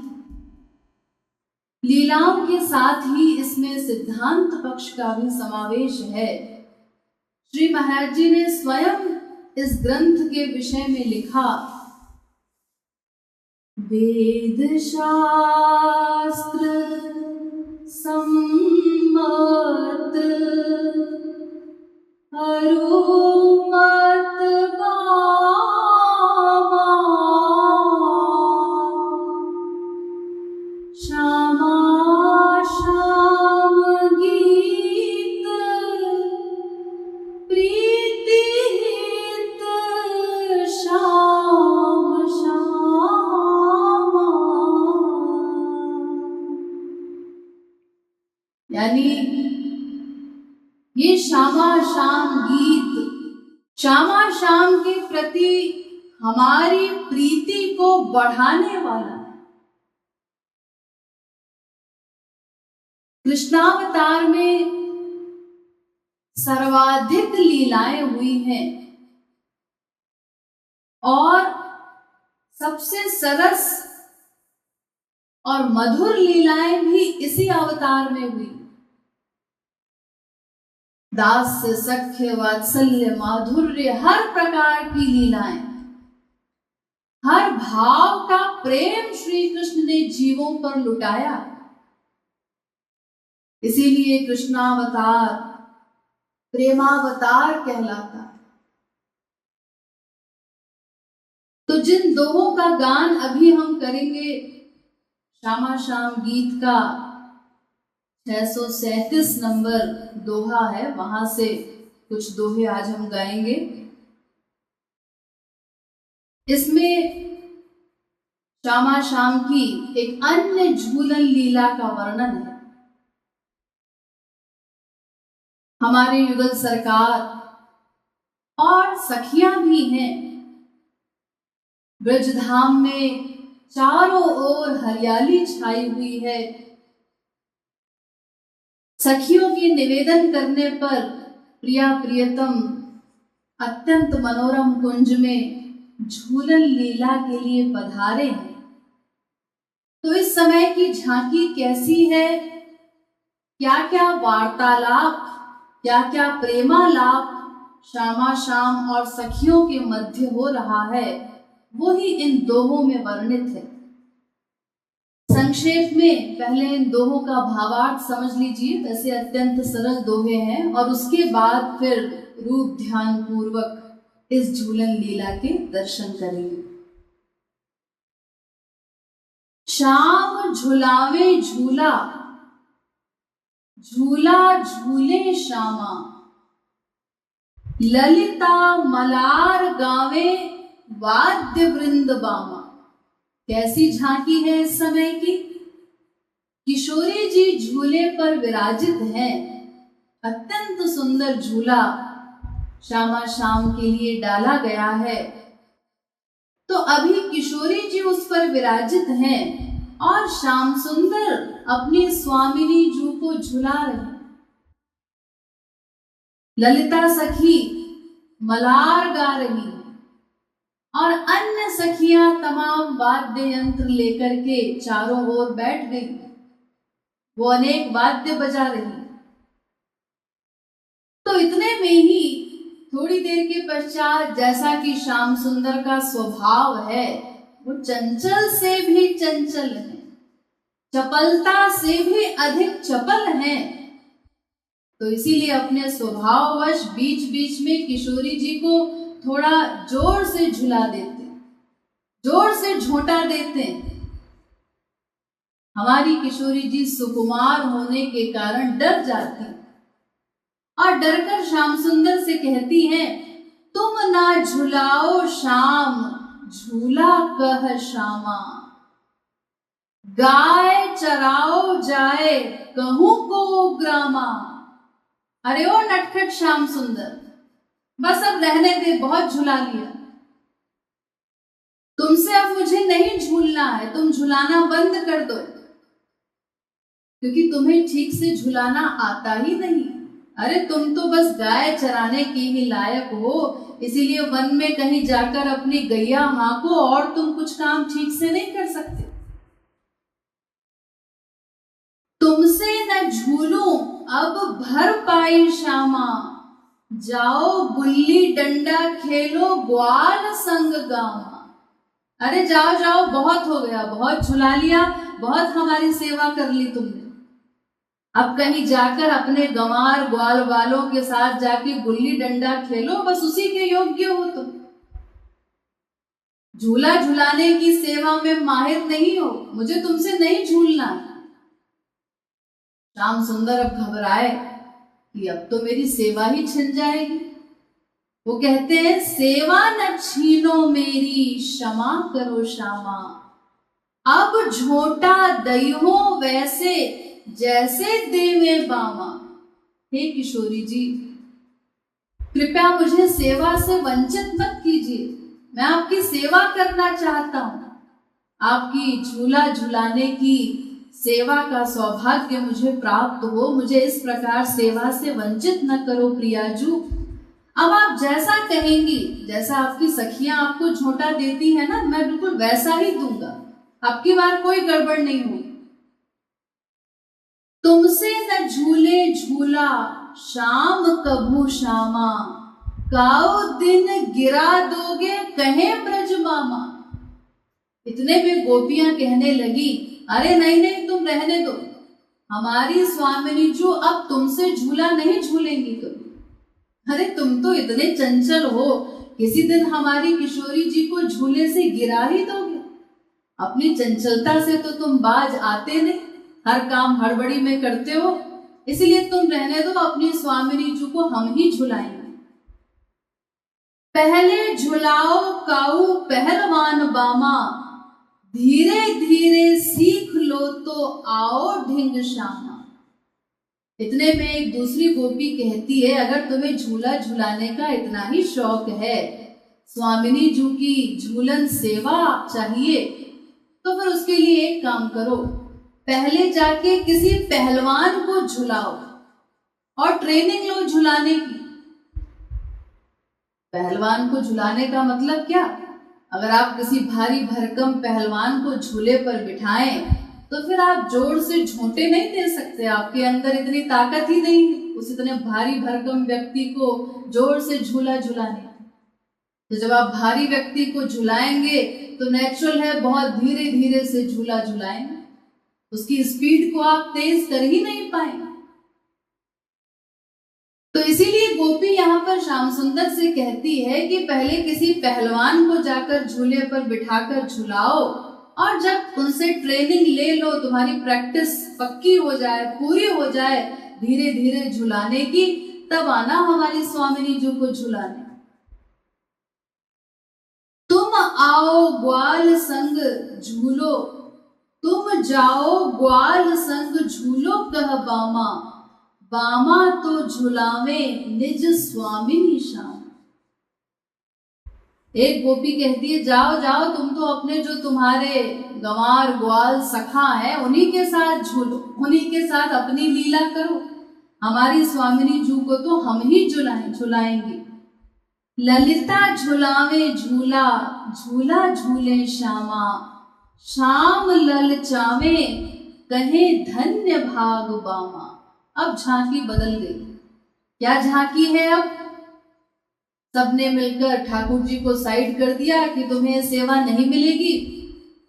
लीलाओं के साथ ही इसमें सिद्धांत पक्ष का भी समावेश है। श्री महाराज जी ने स्वयं इस ग्रंथ के विषय में लिखा, वेद शास्त्र सम्मत अरुमत बाबा, श्यामा शाम गीत प्रीति हित श्याम श्यामा। यानी ये श्यामा शाम गीत श्यामा शाम के प्रति हमारी प्रीति को बढ़ाने वाला है। कृष्णावतार में सर्वाधिक लीलाएं हुई हैं और सबसे सरस और मधुर लीलाएं भी इसी अवतार में हुई। दास्य, सख्य, वात्सल्य, माधुर्य, हर प्रकार की लीलाएं, हर भाव का प्रेम श्री कृष्ण ने जीवों पर लुटाया। इसीलिए कृष्णावतार प्रेमावतार कहलाता। तो जिन दोहों का गान अभी हम करेंगे, श्यामा श्याम गीत का 637 नंबर दोहा है, वहां से कुछ दोहे आज हम गाएंगे। इसमें श्यामा श्याम की एक अन्य झूलन लीला का वर्णन है। हमारे युगल सरकार और सखियां भी हैं। ब्रजधाम में चारों ओर हरियाली छाई हुई है। सखियों के निवेदन करने पर प्रिया प्रियतम अत्यंत मनोरम कुंज में झूलन लीला के लिए पधारे हैं। तो इस समय की झांकी कैसी है, क्या क्या वार्तालाप, क्या क्या प्रेमालाप श्यामा श्याम और सखियों के मध्य हो रहा है, वो ही इन दोहों में वर्णित है। संक्षेप में पहले इन दोहों का भावार्थ समझ लीजिए, वैसे अत्यंत सरल दोहे हैं, और उसके बाद फिर रूप ध्यान पूर्वक इस झूलन लीला के दर्शन करेंगे। श्याम झुलावे झूला, झूला झूले श्यामा, ललिता मलार गावे वाद्य वृंद बामा। कैसी झांकी है इस समय की। किशोरी जी झूले पर विराजित हैं। अत्यंत सुंदर झूला श्यामा श्याम के लिए डाला गया है। तो अभी किशोरी जी उस पर विराजित हैं और श्याम सुंदर अपनी स्वामिनी जू को झुला रहे। ललिता सखी मलार गा रही और अन्य सखियां तमाम वाद्य यंत्र लेकर के चारों ओर बैठ गई। वो अनेक वाद्य बजा रही। तो इतने में ही थोड़ी देर के पश्चात, जैसा कि श्याम सुंदर का स्वभाव है, वो चंचल से भी चंचल है, चपलता से भी अधिक चपल है। तो इसीलिए अपने स्वभाववश बीच बीच में किशोरी जी को थोड़ा जोर से झुला देते, जोर से झोंटा देते। हमारी किशोरी जी सुकुमार होने के कारण डर जाती और डरकर श्याम सुंदर से कहती हैं, तुम ना झुलाओ श्याम, झूला कह श्यामा, गाय चराओ जाए कहूं को ग्रामा। अरे ओ नटखट श्याम सुंदर, बस अब रहने दे, बहुत झुला लिया। तुमसे अब मुझे नहीं झूलना है, तुम झुलाना बंद कर दो, क्योंकि तुम्हें ठीक से झुलाना आता ही नहीं। अरे तुम तो बस गाय चराने के ही लायक हो, इसीलिए वन में कहीं जाकर अपनी गैया हाँको, और तुम कुछ काम ठीक से नहीं कर सकते। तुमसे न झूलूं अब भर पाई श्यामा, जाओ गुल्ली डंडा खेलो ग्वाल संग गामा। अरे जाओ जाओ, बहुत हो गया, बहुत झुला लिया, बहुत हमारी सेवा कर ली तुमने। अब कहीं जाकर अपने गंवार ग्वाल वालों के साथ जाके गुल्ली डंडा खेलो, बस उसी के योग्य हो तुम। झूला झुलाने की सेवा में माहिर नहीं हो, मुझे तुमसे नहीं झूलना। श्याम सुंदर अब घबराए कि अब तो मेरी सेवा ही छिन जाएगी। वो कहते हैं, सेवा न छीनो मेरी, क्षमा करो श्यामा, अब झोंटा दई हो वैसे जैसे देवे बामा। हे किशोरी जी, कृपया मुझे सेवा से वंचित मत कीजिए, मैं आपकी सेवा करना चाहता हूं। आपकी झूला झुलाने की सेवा का सौभाग्य मुझे प्राप्त हो, मुझे इस प्रकार सेवा से वंचित न करो प्रियाजू। अब आप जैसा कहेंगी, जैसा आपकी सखियां आपको झोंटा देती है ना, मैं बिल्कुल वैसा ही दूंगा, आपकी बार कोई गड़बड़ नहीं होगी। तुमसे न झूले झूला शाम कभू श्यामा, काऊ दिन गिरा दोगे कहे ब्रज मामा। इतने में गोपियां कहने लगी, अरे नहीं नहीं तुम रहने दो, हमारी स्वामिनी जो अब तुमसे झूला नहीं झूलेंगी कभी। अरे तुम तो इतने चंचल हो, किसी दिन हमारी किशोरी जी को झूले से गिरा ही दोगे। अपनी चंचलता से तो तुम बाज आते नहीं, हर काम हड़बड़ी में करते हो, इसलिए तुम रहने दो, अपनी स्वामिनी जी को हम ही झुलाएंगे। पहले झुलाओ काऊ पहलवान बामा, धीरे धीरे सीख लो तो आओ ढिंग श्यामा। इतने में एक दूसरी गोपी कहती है, अगर तुम्हें झूला झुलाने का इतना ही शौक है, स्वामिनी जी की झूलन सेवा चाहिए, तो फिर उसके लिए एक काम करो, पहले जाके किसी पहलवान को झुलाओ और ट्रेनिंग लो झुलाने की। पहलवान को झुलाने का मतलब क्या? अगर आप किसी भारी भरकम पहलवान को झूले पर बिठाएं तो फिर आप जोर से झोंटे नहीं दे सकते, आपके अंदर इतनी ताकत ही नहीं उस इतने भारी भरकम व्यक्ति को जोर से झूला झुलाने। तो जब आप भारी व्यक्ति को झुलाएंगे तो नेचुरल है बहुत धीरे धीरे से झूला झुलाएंगे, उसकी स्पीड को आप तेज कर ही नहीं पाएंगे। तो इसीलिए गोपी यहाँ पर श्याम सुंदर से कहती है कि पहले किसी पहलवान को जाकर झूले पर बिठाकर झुलाओ, और जब उनसे ट्रेनिंग ले लो, तुम्हारी प्रैक्टिस पक्की हो जाए, पूरी हो जाए धीरे धीरे झुलाने की, तब आना हमारी स्वामिनी जी को झुलाने। तुम आओ ग्वाल संग झूलो, तुम जाओ ग्वाल संग झूलो कह बामा, बामा तो झुलावे निज स्वामिनी श्याम। एक गोपी कहती है, जाओ जाओ तुम तो अपने जो तुम्हारे गंवार ग्वाल सखा है उन्हीं के साथ झूलो, उन्हीं के साथ अपनी लीला करो, हमारी स्वामिनी जी को तो हम ही झुलाएंगे। ललिता झुलावे झूला, झूला झूले श्यामा, श्याम ललचावे कहे धन्य भाग बामा। अब झांकी बदल गई। क्या झांकी है? अब सबने मिलकर ठाकुर जी को साइड कर दिया कि तुम्हें सेवा नहीं मिलेगी,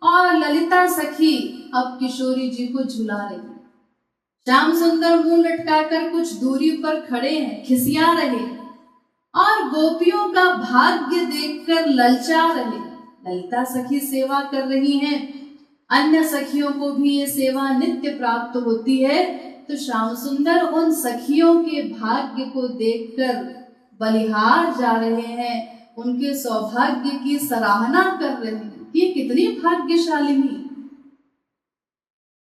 और ललिता सखी अब किशोरी जी को झुला रही। श्याम सुंदर मुंह लटकाकर कुछ दूरी पर खड़े हैं, खिसिया रहे, और गोपियों का भाग्य देखकर ललचा रहे। ललिता सखी सेवा कर रही हैं, अन्य सखियों को भी ये सेवा नित्य प्राप्त होती है, तो श्याम सुंदर उन सखियों के भाग्य को देखकर बलिहार जा रहे हैं, उनके सौभाग्य की सराहना कर रहे हैं कि कितनी भाग्यशालिनी,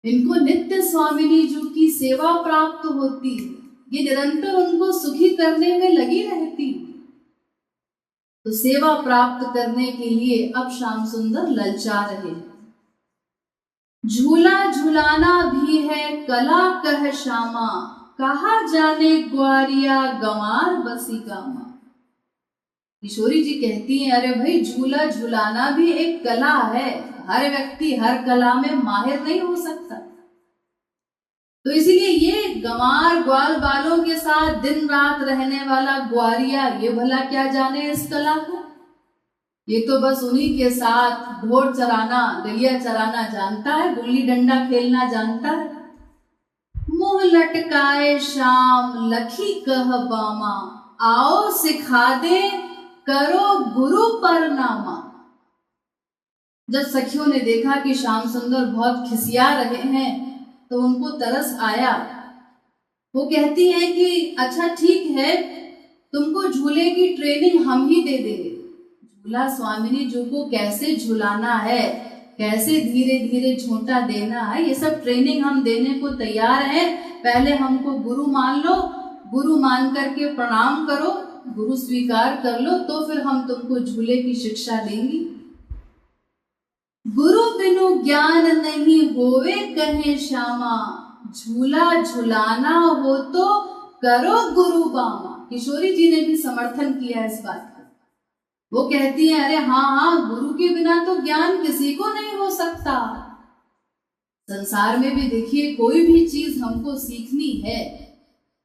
इनको नित्य स्वामिनी जी की सेवा प्राप्त होती, ये निरंतर उनको सुखी करने में लगी रहती। तो सेवा प्राप्त करने के लिए अब श्याम सुंदर ललचा रहे। झूला झुलाना भी है कला कह श्यामा, कहा जाने ग्वारिया गंवार बसी गामा। किशोरी जी कहती हैं, अरे भाई झूला झुलाना भी एक कला है, हर व्यक्ति हर कला में माहिर नहीं हो सकता। तो इसीलिए ये गंवार ग्वाल बालों के साथ दिन रात रहने वाला ग्वारिया, ये भला क्या जाने इस कला को, ये तो बस उन्हीं के साथ घोड़ चराना, गैया चराना जानता है, गुल्ली डंडा खेलना जानता है। मुंह लटकाए श्याम लखी कह बामा, आओ सिखा दे करो गुरु परनामा। जब सखियों ने देखा कि श्याम सुंदर बहुत खिसिया रहे हैं तो उनको तरस आया। वो कहती हैं कि अच्छा ठीक है, तुमको झूले की ट्रेनिंग हम ही दे देंगे। झूला स्वामिनी जी को कैसे झुलाना है, कैसे धीरे धीरे झोंटा देना है, ये सब ट्रेनिंग हम देने को तैयार हैं। पहले हमको गुरु मान लो, गुरु मान करके प्रणाम करो, गुरु स्वीकार कर लो, तो फिर हम तुमको झूले की शिक्षा देंगी। गुरु बिनु ज्ञान नहीं होवे कहे श्यामा, झूला झुलाना हो तो करो गुरु बामा। किशोरी जी ने भी समर्थन किया इस बात का। वो कहती है अरे हाँ, गुरु के बिना तो ज्ञान किसी को नहीं हो सकता। संसार में भी देखिए कोई भी चीज हमको सीखनी है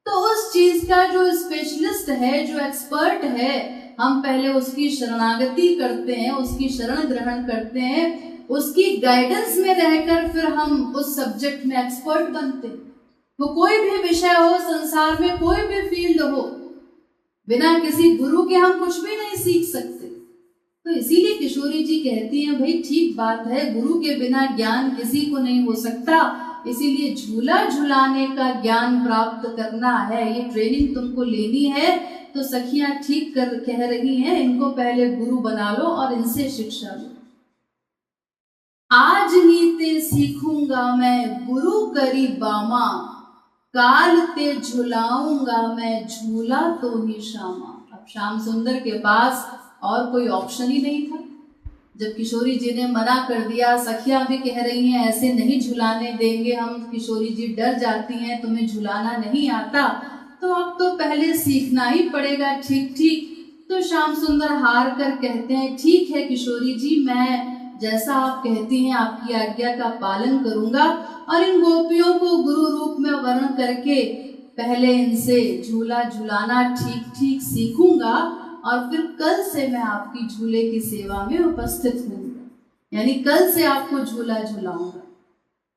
तो उस चीज का जो स्पेशलिस्ट है, जो एक्सपर्ट है, हम पहले उसकी शरणागति करते हैं, उसकी शरण ग्रहण करते हैं, उसकी गाइडेंस में रहकर फिर हम उस सब्जेक्ट में एक्सपर्ट बनते हैं। वो कोई भी विषय हो, संसार में कोई भी फील्ड हो, बिना किसी गुरु के हम कुछ भी नहीं सीख सकते। तो इसीलिए किशोरी जी कहती हैं भाई ठीक बात है, गुरु के बिना ज्ञान किसी को नहीं हो सकता, इसीलिए झूला झुलाने का ज्ञान प्राप्त करना है, ये ट्रेनिंग तुमको लेनी है। तो सखियां ठीक कर कह रही हैं, इनको पहले गुरु बना लो और इनसे शिक्षा लो। आज ही ते सीखूंगा मैं गुरु करी बामा, काल ते झुलाऊंगा मैं झूला तो ही श्यामा। अब श्याम सुंदर के पास और कोई ऑप्शन ही नहीं था। जब किशोरी जी ने मना कर दिया, सखियां भी कह रही हैं ऐसे नहीं झुलाने देंगे हम, किशोरी जी डर जाती हैं, तुम्हें झुलाना नहीं आता, तो अब तो पहले सीखना ही पड़ेगा ठीक ठीक। तो श्याम सुंदर हार कर कहते हैं ठीक है किशोरी जी, मैं जैसा आप कहती हैं आपकी आज्ञा का पालन करूंगा और इन गोपियों को गुरु रूप में वर्ण करके पहले इनसे झूला झुलाना ठीक ठीक सीखूंगा और फिर कल से मैं आपकी झूले की सेवा में उपस्थित हूँगा, यानी कल से आपको झूला झुलाऊंगा।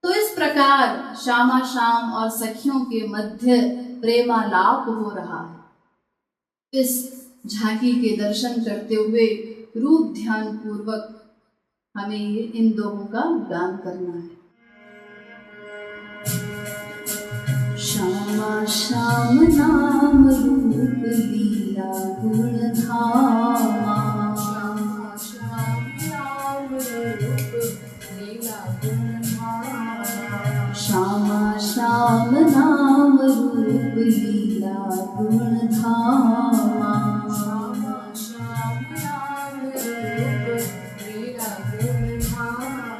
तो इस प्रकार श्यामा श्याम और सखियों के मध्य प्रेमालाप हो रहा है। इस झांकी के दर्शन करते हुए रूप ध्यान पूर्वक हमें इन दोनों का गान करना है। श्यामा श्याम नाम रूप लीला गुण धामा, श्यामा श्याम नाम रूप लीला गुण धामा, श्यामा श्याम नाम रूप लीला गुण धामा, श्यामा श्याम नाम रूप लीला गुण धामा।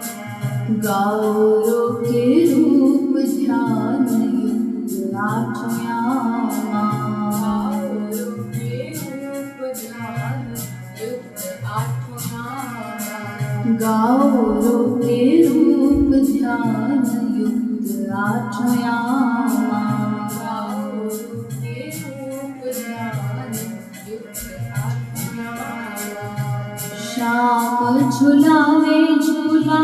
गौरों के रूप ध्यान युक्त आठव्यामा, गौरों के रूप ध्यान युक्त आठवां, गौरों के रूप ध्यान युक्त आठव्यामा, गौरों के रूप ध्यान युक्त आठवां। श्याम झुलावे झूला,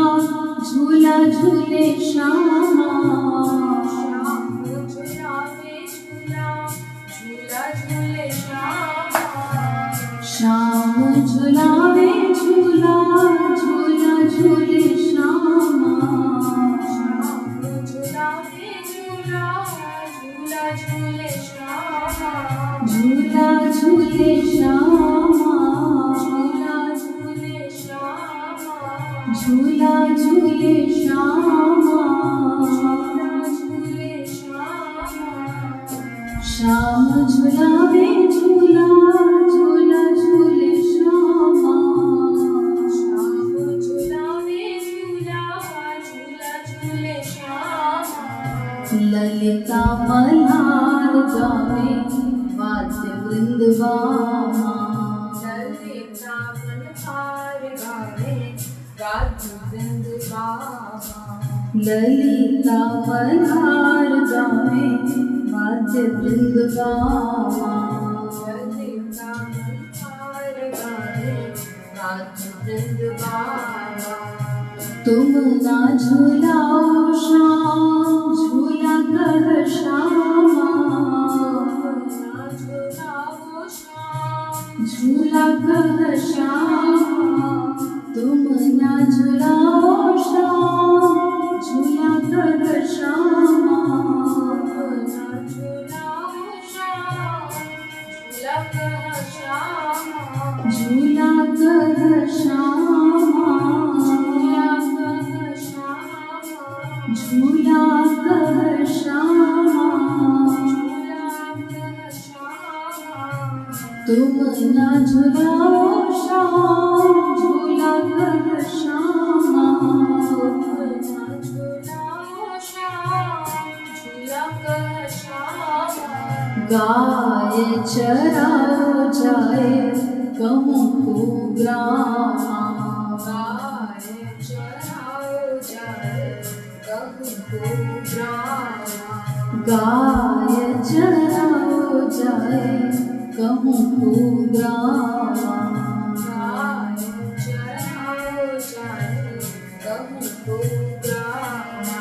झूला झूले श्यामा, श्याम झुलावे झूला, झूला झूले श्यामा, श्याम झुलावे झूला, झूला झूले श्यामा, श्याम झुलावे झूला, झूला झूले श्यामा, झूला झूले श्यामा, झूला झूले श्यामा, झूला झूले श्यामा, झूला झूले श्यामा। श्याम झुलावे झूला, झूला झूले श्यामा, श्याम झुलावे झूला, झूला झूले श्यामा। ललिता मल्हार गावे वाद्य वृंदवामा, ललिता मल्हार गावे वाद्य वृंदवामा, ललिता मल्हार गावे वाद्य वृंदवामा, ललिता मल्हार गावे वाद्य वृंदवामा। तुम ना झुलाओ श्याम, झूला कर श्यामा, ना झुलाओ श्याम, झूला कर श्यामा, तुम ना झुलाओ श्याम, झूला कर श्यामा, ना झुलाओ श्याम, झूला कर श्यामा, झूला कर श्यामा, झूला कर श्यामा, झूला कर श्यामा, झूला कर श्यामा। तुम ना झुलाओ श्याम, झूला कर श्यामा, गाय चराओ जाए कहूँ को ग्रामा, गाय चराओ जाए कहूँ को ग्रामा, गाय चराओ जाए कहूँ को ग्रामा, गाय चराओ जाए कहूँ को ग्रामा।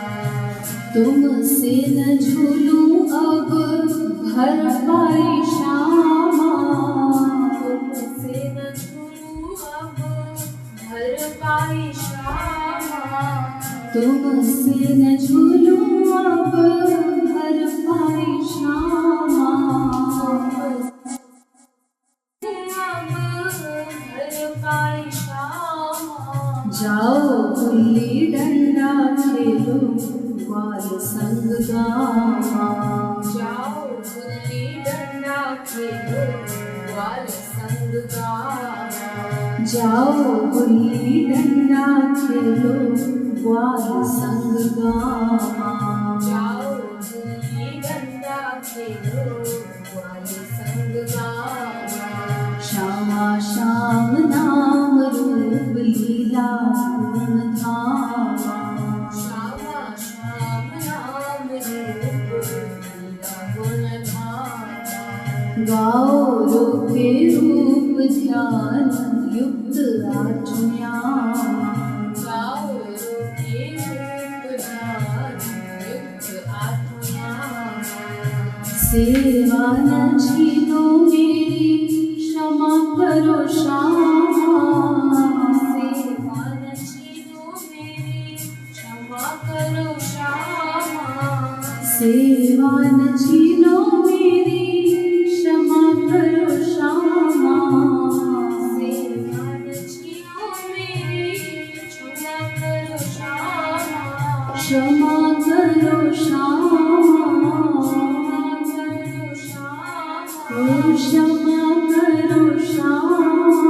तुमसे न झूलूं अब भर पाई श्यामा, तुमसे न झूलूं अब भर पाई श्यामा, तुमसे न झूलूं अब भर पाई श्यामा, अब भर पाई श्यामा। जाओ गुल्ली डंडा खेलो ग्वाल संग गावा, जाओ गुल्ली डंडा खेलो ग्वाल संग गावा, जाओ गुल्ली डंडा खेलो ग्वाल संग गावा, जाओ गुल्ली डंडा खेलो ग्वाल संग गावा। श्यामा श्याम नाम रूप लीला गुण धामा, श्यामा श्याम नाम रूप लीला गुण धामा, गाओ रोके रूप ध्यान युक्त आठ्यामा, गाओ रोके रूप ध्यान युक्त आत्मा। सेवा न छीनो मेरी क्षमा करो श्यामा, सेवा न छीनो मेरी क्षमा करो श्यामा, सेवा न छीनो मेरी क्षमा करो श्यामा, सेवा न छीनो मेरी क्षमा करो श्यामा, क्षमा करो श्यामा, क्षमा करो श्यामा, ओ क्षमा करो श्यामा,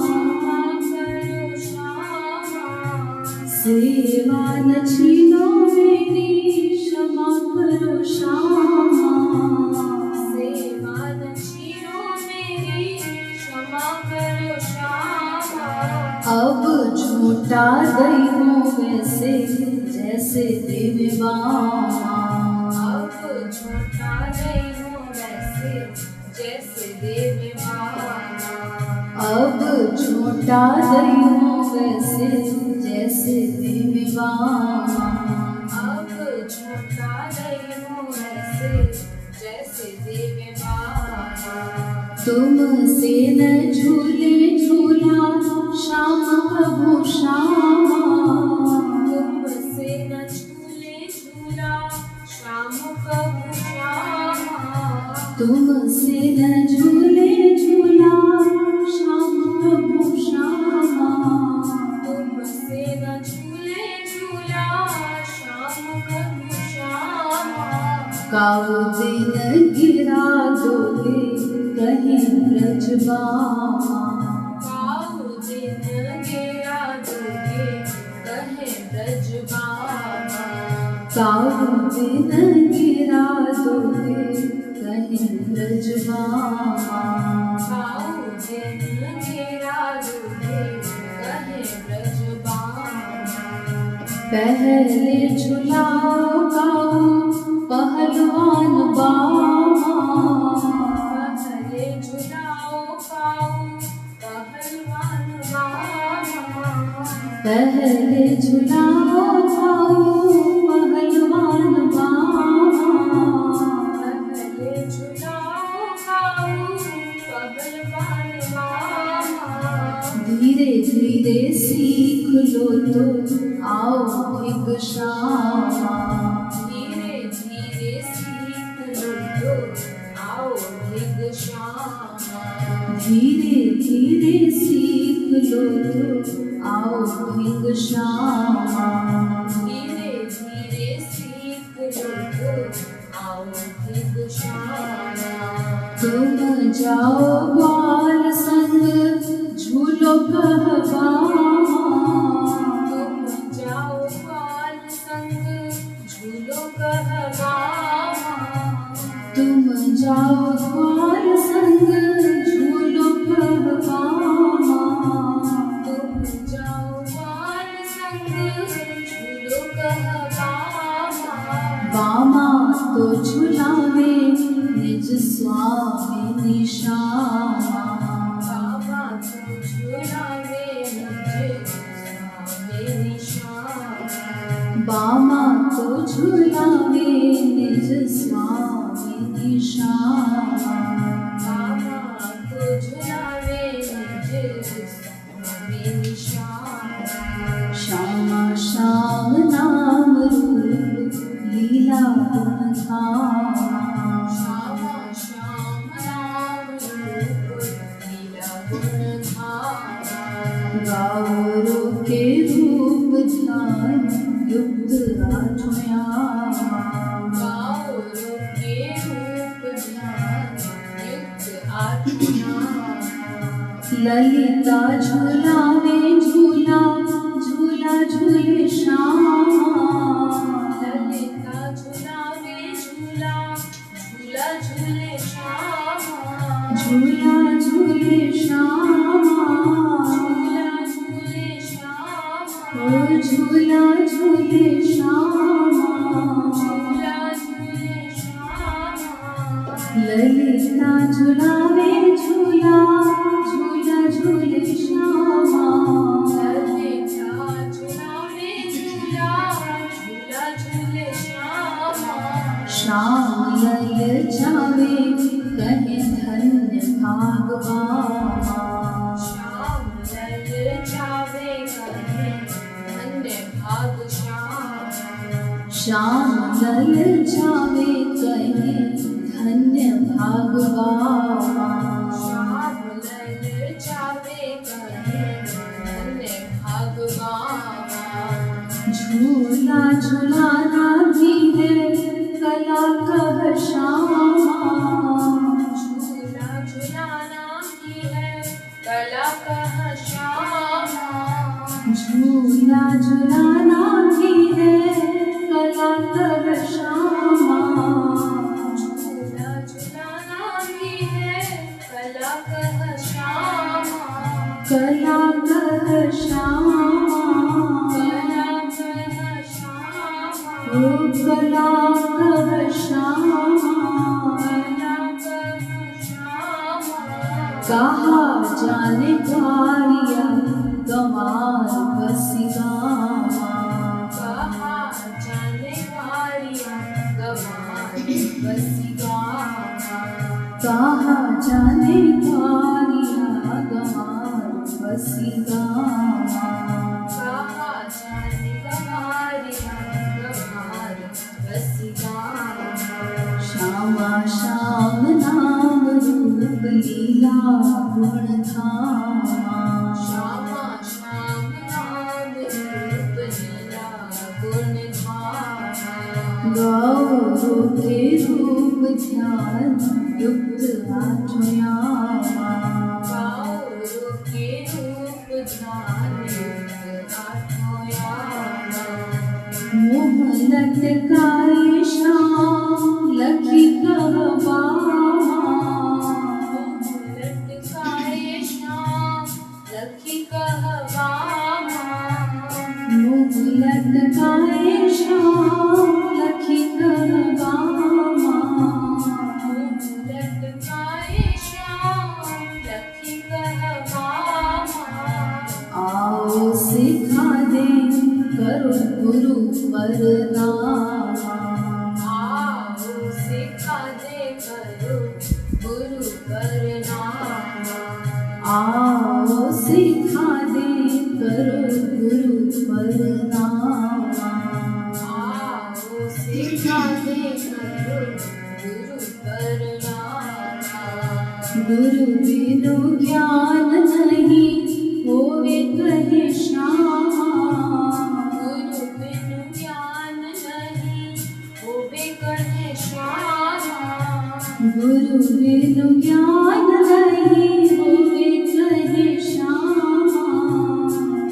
क्षमा करो श्यामा, सेवा न छीनो मेरी क्षमा करो श्यामा, सेवा न छीनो मेरी क्षमा करो श्यामा। अब झूठा दैवों वैसे जैसे देव बामा, अब छोटा नहीं हूँ वैसे जैसे देव मामा, अब झूठा दैवों वैसे जैसे देव बामा, अब छोटा नहीं हूँ वैसे जैसे देव मामा। तुमसे न झूले झूला श्याम प्रभु श्यामा, तुमसे न झूले झूला श्याम प्रभु श्यामा, तुमसे न झूले झूला श्याम प्रभु श्यामा, तुमसे न झूले झूला श्याम प्रभु श्यामा। काऊ दिन गिरा दोगे कहीं ब्रजबामा, काऊ दिन गिरा दोगे कहे ब्रज बाबा, काऊ दिन गिरा दोगे कहीं ब्रजबामा, काऊ दिन गिरा दोगे कहे ब्रज बाबा। पहले झुलाओ काऊ पहलवान बामा, पहले झुलाओ काऊ पहलवान बाबा, पहले झुलाओ काऊ पहलवान बामा, पहले झुलाओ काऊ पहलवान बाबा। धीरे धीरे सीख लो तो आओ भिग श्यामा, धीरे धीरे सीख लो तो आओ भिग श्यामा, धीरे धीरे सीख लो तो आओ भिग श्यामा, धीरे धीरे सीख लो तो आओ भिग श्यामा। तुम जाओ ग्वाल संग झूलो कहबामा, तुम जाओ ग्वाल संग झूलो कहबामा, तुम जाओ ग्वाल संग झूलो कहवामा, तुम जाओ ग्वाल संग झूलो कहवामा, बामा तो झुलावे निज स्वामी श्यामा, बाबा तो झुलावे निज स्वामी श्यामा, बामा तो झुलावे निज स्वामी श्यामा, बाबा तो झुलावे निज स्वामी श्यामा, श्यामा श्याम नाम रूप लीला गुण धामा, श्यामा श्याम नाम रूप लीला गुण धामा, गौरों के रूप ध्यान युक्त आत्मयामा, गौरों के रूप ध्यान युक्त आत्मा, ललिता झुलावे झूला झूला झूले श्यामा, ललिता झुलावे झूला झूला झूले श्यामा, झूला झूले श्यामा, झूला झूले श्यामा, ओ झूला झूले श्यामा, झूला झूले श्यामा, ललिता झुलावे झूला झूला झूले श्यामा, ललिता झुलावे झूला झूला झूले श्यामा, श्याम ललचावे कहे धन्य भागवामा, श्याम ललचावे कहे धन्य भाग श्यामा, श्याम ललचावे कहे धन्य भागवामा, श्याम ललचावे कहे धन्य भाग झूला झुलाना भी है कला कह श्यामा, झूला झुलाना भी है कला कह श्यामा, झूला झुलाना भी है कला कह श्यामा, झूला झुलाना भी है कला कह श्यामा, कला कह श्यामा, कला कह श्यामा, ओ कला कह श्यामा, कला कह श्यामा, कहा जाने कारिया गमार बसिगामा, कहा जाने वालिया गवार बसिगामा, कहा जाने कारिया गमार बसिगामा, कहा जाने वालिया गवार बसिगामा, श्यामा श्याम नाम रूप लीला गुण धामा, श्यामा श्याम नाम रूप लीला गुण धामा, गौरों के रूप ध्यान युक्त आत्मयामा, गौरों के रूप ध्यान युक्त आत्मयामा, मोह लटकाए श्याम लखी कहवामा, लटकाए श्याम लखी कहवामा, मोह लटकाए श्याम लखी कहवामा, लटकाए श्याम लखी कहवामा, आओ सिखा दे करो गुरु परनामा, आओ सिखा दे करो गुरु परनामा, आओ सिखा दे करो गुरु परनामा, आओ सिखा दे करो गुरु परनामा, गुरु बिनु ज्ञान नहीं होवे कहे श्यामा, गुरु बिनु ज्ञान नहीं होवे कहे श्यामा, गुरु बिनु ज्ञान नहीं होवे कहे श्यामा,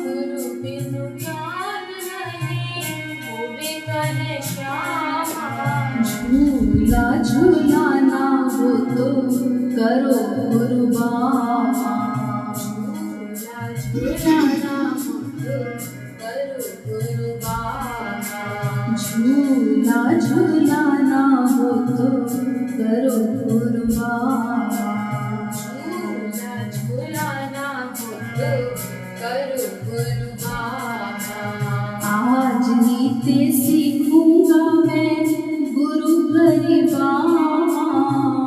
गुरु बिनु ज्ञान नहीं होवे कहे श्यामा, झूला झूलाना हो तो करो कुर्बान। झूला झूलाना हो तो करो कुर्बान। झूला झूलाना हो तो करो कुर्बान। आज नीति सीखूंगा मैं गुरु गरिबान।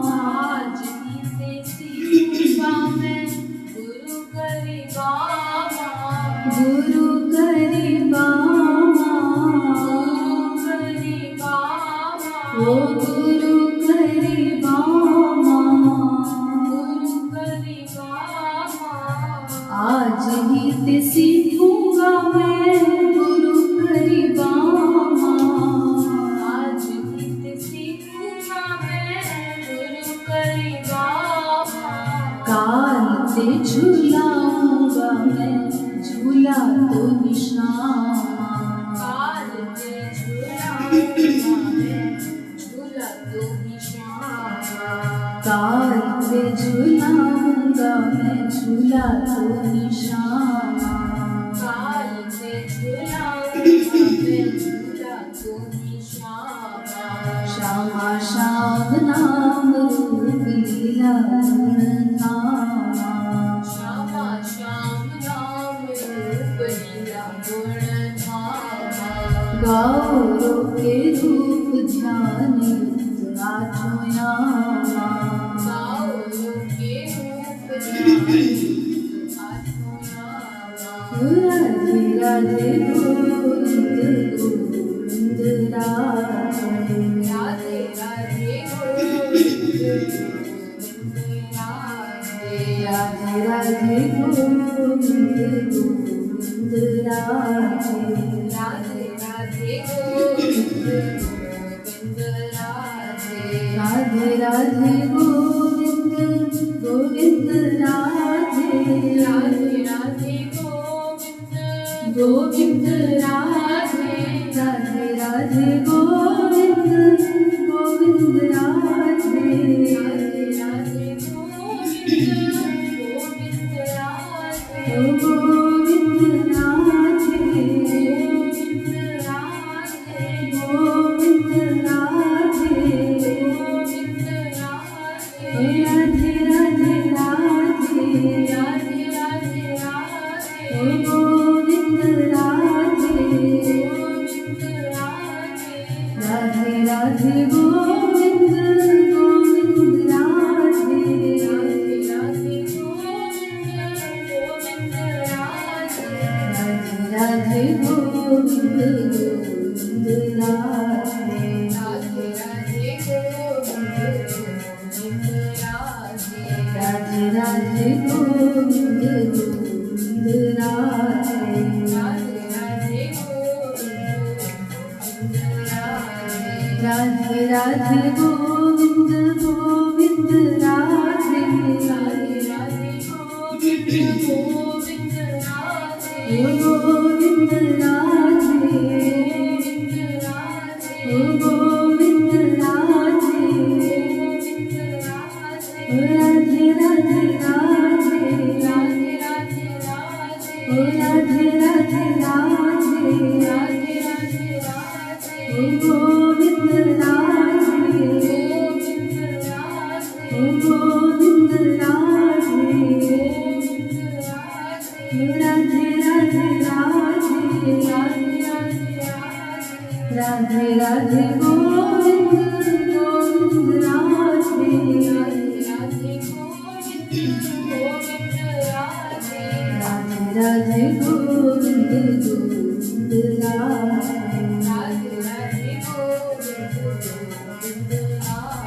आज नीति सीखूंगा मैं गुरु गरिबान। गुरु गरिबान। ओ गुरु गरिबान। आज नीति सीखूंगा मैं गुरु गरिबान। आज नीति सीखूंगा मैं गुरु गरिबान। काल से झूलाऊंगा मैं झूला तो निशान। काल से झूलाऊंगा मैं झूला तो निशान। काल से झूलाऊंगा मैं झूला तो निशान। काल से झूलाऊंगा मैं झूला तो निशान। श्यामा श्याम नाम रूप लीला गुण धामा। श्यामा श्याम नाम रूप लीला गुण धामा। गौरों के रूप ध्यान युक्त आठों यामा। गौरों के रूप ध्यान युक्त आठों यामा। राधे राधे गोविंद गोविंद राधे। राधे राधे गोविंद गोविंद राधे। राधे राधे गोविंद गोविंद राधे। राधे राधे गोविंद गोविंद राधे। राधे राधे गोविंद गोविंद राधे। राधे राधे गोविंद गोविंद राधे। राधे राधे गोविंद गोविंद राधे। राधे राधे गोविंद गोविंद राधे। ओ गोविंद राधे। गोविंद राधे गोविंद राधे। गोविंद राधे। राधे राधे राधे। राधे राधे राधे। ओ गोविंद राधे। गोविंद राधे। राधे राधे गोविंद गोविंद राधे। राधे राधे गोविंद गोविंद राधे। राधे राधे गोविंद गोविंद राधे। राधे राधे गोविंद गोविंद राधे। राधे राधे गोविंद गोविंद राधे। राधे राधे गोविंद गोविंद राधे। राधे राधे गोविंद गोविंद राधे। राधे राधे गोविंद गोविंद राधे। ओ गोविंद राधे। गोविंद राधे। ओ गोविंद राधे। गोविंद राधे। ओ राधे राधे राधे। राधे राधे राधे। ओ राधे राधे राधे। राधे राधे राधे। ओ गोविंद राधे। गोविंद राधे। ओ गोविंद राधे। गोविंद राधे। ओ राधे राधे राधे। राधे राधे राधे। राधे राधे गोविंद गोविंद राधे। राधे राधे गोविंद गोविंद राधे। राधे राधे गोविंद गोविंद राधे। राधे राधे गोविंद गोविंद राधे। राधे राधे गोविंद गोविंद राधे।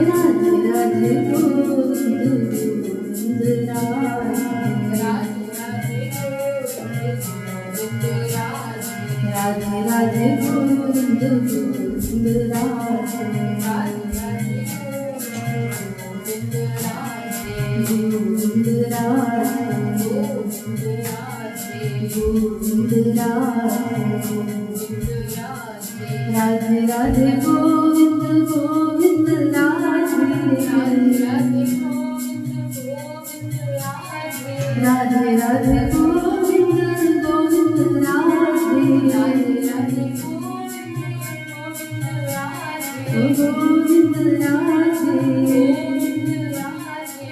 राधे राधे गोविंद गोविंद राधे। राधे राधे गोविंद गोविंद राधे। राधे राधे गोविंद राधे। गोविंद राधे। गोविंद राधे। गोविंद राधे। गोविंद राधे। राधे राधे गोविंद गोविंद राधे। राधे राधे गोविंद गोविंद राधे राधे राधे गोविंद राधे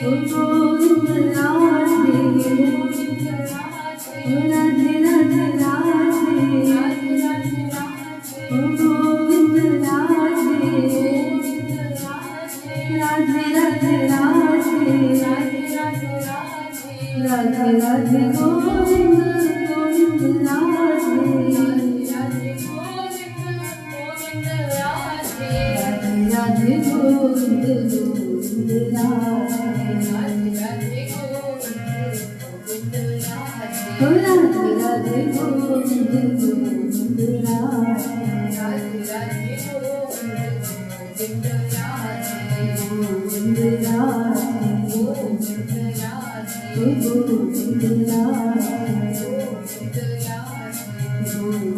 ओ गोविंद राधे ओ राधे राधे राधे ओ गोविंद राधे राधे राधे राधे राधे राधे गोविंद गोविंद राधे राधे गोविंद गोविंद राधे ओ राधे राधे गोविंद गोविंद राधे गोविंद राधे ओ गोविंद राधे गोविंद